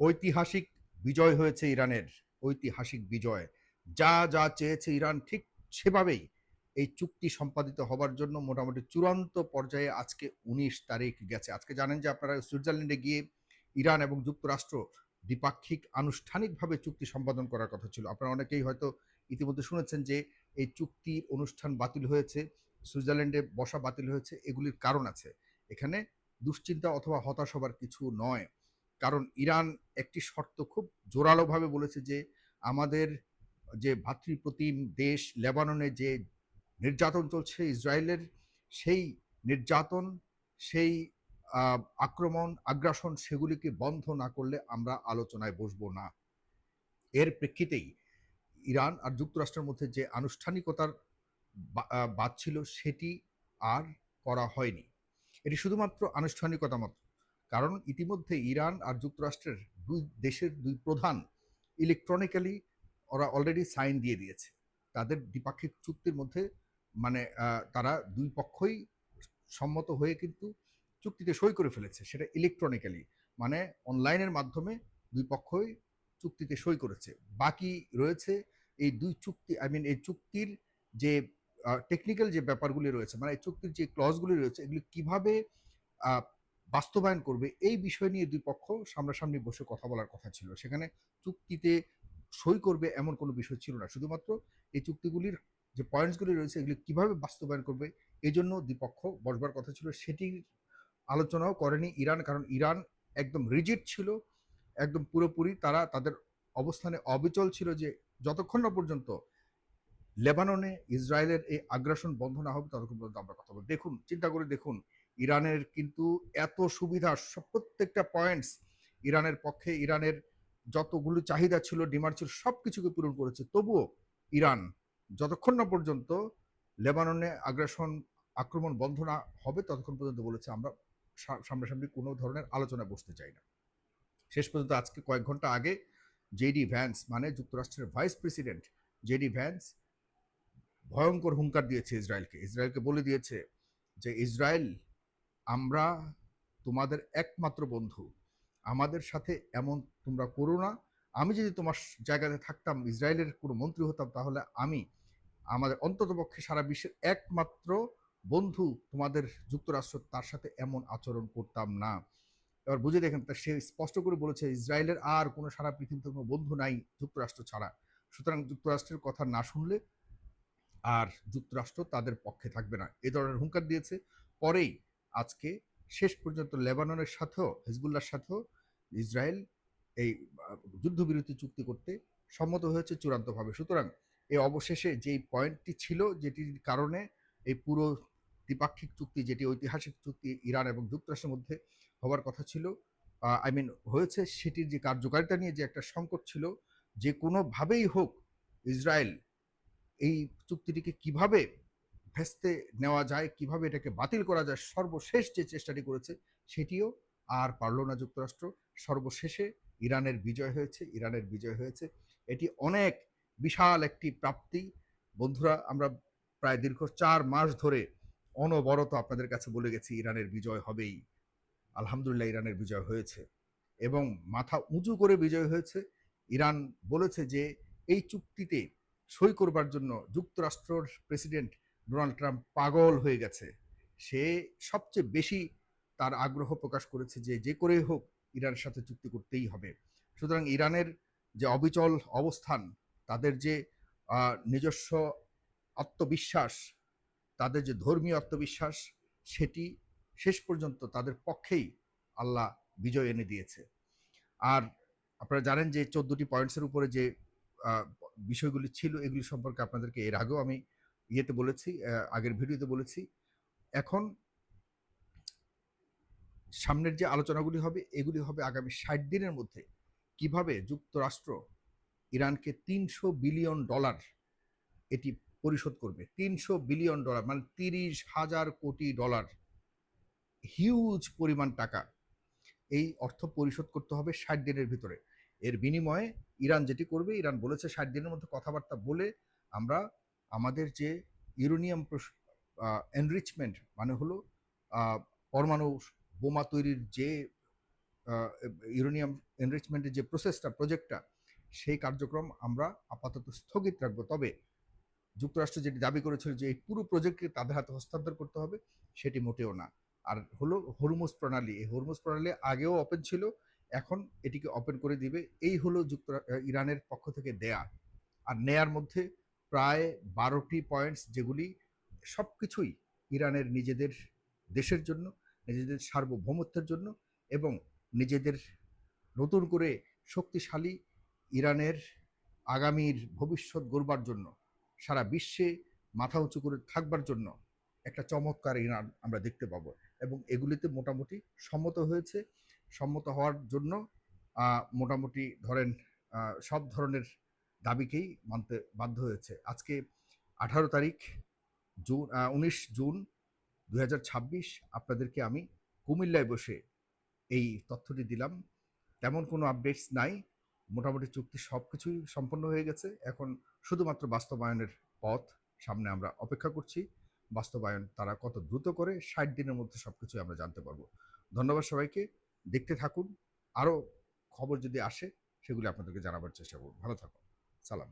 ঐতিহাসিক বিজয় হয়েছে ইরানের, ঐতিহাসিক বিজয়। যা যা চেয়েছে ইরান ঠিক সেভাবেই এই চুক্তি সম্পাদিত হবার জন্য মোটামুটি চূড়ান্ত পর্যায়ে আজকে 19 তারিখ গেছে। আজকে জানেন যে আপনারা সুইজারল্যান্ডে গিয়ে ইরান এবং যুক্তরাষ্ট্র দ্বিপাক্ষিক আনুষ্ঠানিকভাবে চুক্তি সম্পাদন করার কথা ছিল। আপনারা অনেকেই হয়তো ইতিমধ্যে শুনেছেন যে এই চুক্তির অনুষ্ঠান বাতিল হয়েছে, সুইজারল্যান্ডে বসা বাতিল হয়েছে। এগুলির কারণ আছে। এখানে দুশ্চিন্তা অথবা হতাশ হবার কিছু নয়। কারণ ইরান একটি শর্ত খুব জোরালোভাবে বলেছে যে আমাদের যে ভাতৃপ্রতিম দেশ লেবাননে যে নির্যাতন চলছে ইসরায়েলের, সেই নির্যাতন, সেই আক্রমণ, আগ্রাসন সেগুলিকে বন্ধ না করলে আমরা আলোচনায় বসবো না। এর প্রেক্ষিতেই ইরান আর যুক্তরাষ্ট্রের মধ্যে যে আনুষ্ঠানিকতার বাদ ছিল সেটি আর করা হয়নি। এটি শুধুমাত্র আনুষ্ঠানিকতা মাত্র। কারণ ইতিমধ্যে ইরান আর যুক্তরাষ্ট্রের দুই দেশের দুই প্রধান ইলেকট্রনিক্যালি ওরা অলরেডি সাইন দিয়ে দিয়েছে। তাদের দ্বিপাক্ষিক চুক্তির মধ্যে মানে তারা দুই পক্ষই সম্মত হয়ে কিন্তু চুক্তিতে সই করে ফেলেছে। সেটা ইলেকট্রনিক্যালি মানে অনলাইনের মাধ্যমে দুই পক্ষই চুক্তিতে সই করেছে। বাকি রয়েছে এই দুই চুক্তি এই চুক্তির যে টেকনিক্যাল যে ব্যাপারগুলি রয়েছে, মানে এই চুক্তির যে ক্লজগুলি রয়েছে এগুলি কিভাবে বাস্তবায়ন করবে এই বিষয় নিয়ে দুই পক্ষ সামনাসামনি বসে কথা বলার কথা ছিল। সেখানে চুক্তিতে সই করবে এমন কোনো বিষয় ছিল না। শুধুমাত্র এই চুক্তিগুলির যে পয়েন্টসগুলি রয়েছে এগুলি কিভাবে বাস্তবায়ন করবে এজন্য দুই পক্ষ বসবার কথা ছিল। সেটির আলোচনাও করেনি ইরান। কারণ ইরান একদম রিজিড ছিল, একদম পুরোপুরি তারা তাদের অবস্থানে অবিচল ছিল যে যতক্ষণ না পর্যন্ত লেবাননে ইসরায়েলের এই আগ্রাসন বন্ধ না হবে ততক্ষণ পর্যন্ত আমরা কথা বলবো। দেখুন, চিন্তা করে দেখুন, ইরানের কিন্তু এত সুবিধা, প্রত্যেকটা পয়েন্টস ইরানের পক্ষে, ইরানের যতগুলো চাহিদা ছিল, ডিমান্ড ছিল, সব কিছুকে পূরণ করেছে। তবুও ইরান যতক্ষণ না পর্যন্ত লেবাননে আক্রমণ বন্ধ না হবে ততক্ষণ পর্যন্ত বলেছে আমরা সামনাসামনি কোনো ধরনের আলোচনায় বসতে চাই না। শেষ পর্যন্ত আজকে কয়েক ঘন্টা আগে জেডি ভ্যান্স মানে যুক্তরাষ্ট্রের ভাইস প্রেসিডেন্ট জেডি ভ্যান্স ভয়ঙ্কর হুঙ্কার দিয়েছে ইসরায়েলকে বলে দিয়েছে যে ইসরায়েল, আমরা তোমাদের একমাত্র বন্ধু, আমাদের সাথে এমন তোমরা করো না। আমি যদি তোমার জায়গাতে থাকতাম, ইসরায়েলের কোনো মন্ত্রী হতাম, তাহলে আমি আমাদের অন্ততপক্ষে সারা বিশ্বের একমাত্র বন্ধু তোমাদের যুক্তরাষ্ট্র, তার সাথে এমন আচরণ করতাম না। এবার বুঝে দেখেন, তা সে স্পষ্ট করে বলেছে ইসরায়েলের আর কোনো সারা পৃথিবীতে কোনো বন্ধু নাই যুক্তরাষ্ট্র ছাড়া। সুতরাং যুক্তরাষ্ট্রের কথা না শুনলে আর যুক্তরাষ্ট্র তাদের পক্ষে থাকবে না, এ ধরনের হুঙ্কার দিয়েছে। পরেই আজকে শেষ পর্যন্ত লেবাননের সাথেও, হিজবুল্লাহর সাথেও ইসরায়েল এই যুদ্ধবিরতি চুক্তি করতে সম্মত হয়েছে চূড়ান্তভাবে। সুতরাং এই অবশেষে যেই পয়েন্টটি ছিল, যেটির কারণে এই পুরো দ্বিপাক্ষিক চুক্তি, যেটি ঐতিহাসিক চুক্তি ইরান এবং যুক্তরাষ্ট্রের মধ্যে হওয়ার কথা ছিল, হয়েছে, সেটির যে কার্যকারিতা নিয়ে যে একটা সংকট ছিল, যে কোনোভাবেই হোক ইসরায়েল এই চুক্তিটিকে কিভাবে ভেস্তে নেওয়া যায়, কিভাবে এটাকে বাতিল করা যায়, সর্বশেষ যে চেষ্টাটি করেছে সেটিও আর পারল না যুক্তরাষ্ট্র। সর্বশেষে ইরানের বিজয় হয়েছে, ইরানের বিজয় হয়েছে। এটি অনেক বিশাল একটি প্রাপ্তি। বন্ধুরা, আমরা প্রায় দীর্ঘ 4 মাস ধরে অনবরত আপনাদের কাছে বলে গেছি ইরানের বিজয় হবেই। আলহামদুলিল্লাহ ইরানের বিজয় হয়েছে এবং মাথা উঁচু করে বিজয় হয়েছে। ইরান বলেছে যে এই চুক্তিতে সই করবার জন্য যুক্তরাষ্ট্রের প্রেসিডেন্ট ডোনাল্ড ট্রাম্প পাগল হয়ে গেছে। সে সবচেয়ে বেশি তার আগ্রহ প্রকাশ করেছে যে যে করেই হোক ইরানের সাথে চুক্তি করতেই হবে। সুতরাং ইরানের যে অবিচল অবস্থান, তাদের যে নিজস্ব আত্মবিশ্বাস, তাদের যে ধর্মীয় আত্মবিশ্বাস, সেটি শেষ পর্যন্ত তাদের পক্ষেই আল্লাহ বিজয় এনে দিয়েছে। আর আপনারা জানেন যে 14টি পয়েন্টসের উপরে যে বিষয়গুলি ছিল, এগুলি সম্পর্কে আপনাদেরকে এর আগেও আমি বলেছি, আগের ভিডিওতে বলেছি। এখন সামনের যে আলোচনাগুলি হবে এগুলি হবে আগামী 60 দিনের মধ্যে কিভাবে যুক্তরাষ্ট্র ইরানকে $300 বিলিয়ন এটি পরিশোধ করবে। $300 বিলিয়ন মানে 30,000 কোটি ডলার, হিউজ পরিমাণ টাকা। এই অর্থ পরিশোধ করতে হবে 60 দিনের ভিতরে। এর বিনিময়ে ইরান যেটি করবে, ইরান বলেছে 60 দিনের মধ্যে কথাবার্তা বলে আমরা আমাদের যে ইউরেনিয়াম এনরিচমেন্ট মানে হলো পরমাণু বোমা তৈরির যে ইউরেনিয়াম এনরিচমেন্টের যে প্রজেক্টটা সেই কার্যক্রম আমরা আপাতত স্থগিত রাখবো। তবে যুক্তরাষ্ট্র যেটি দাবি করেছিল যে এই পুরো প্রজেক্টকে তাদের হাতে হস্তান্তর করতে হবে, সেটি মোটেও না। আর হলো হরমুজ প্রণালী, এই হরমুজ প্রণালী আগেও ওপেন ছিল, এখন এটিকে ওপেন করে দিবে, এই হলো ইরানের পক্ষ থেকে দেয়া। আর নেয়ার মধ্যে প্রায় 12টি পয়েন্টস, যেগুলি সব কিছুই ইরানের নিজেদের দেশের জন্য, নিজেদের সার্বভৌমত্বের জন্য এবং নিজেদের নতুন করে শক্তিশালী ইরানের আগামীর ভবিষ্যৎ গড়বার জন্য, সারা বিশ্বে মাথা উঁচু করে থাকবার জন্য একটা চমৎকার ইরান আমরা দেখতে পাবো। এবং এগুলিতে মোটামুটি সম্মত হয়েছে। সম্মত হওয়ার জন্য মোটামুটি ধরেন সব ধরনের দাবিকেই মানতে বাধ্য হয়েছে। আজকে 18 তারিখ জুন, 19 জুন 2026 আপনাদেরকে আমি কুমিল্লায় বসে এই তথ্যটি দিলাম। তেমন কোনো আপডেটস নাই। মোটামুটি চুক্তি সব কিছুই সম্পন্ন হয়ে গেছে। এখন শুধুমাত্র বাস্তবায়নের পথ সামনে আমরা অপেক্ষা করছি। বাস্তবায়ন তারা কত দ্রুত করে, 60 দিনের মধ্যে সব কিছুই আমরা জানতে পারবো। ধন্যবাদ সবাইকে। দেখতে থাকুন। আরও খবর যদি আসে সেগুলি আপনাদেরকে জানাবার চেষ্টা করব। ভালো থাকুন। সালাম।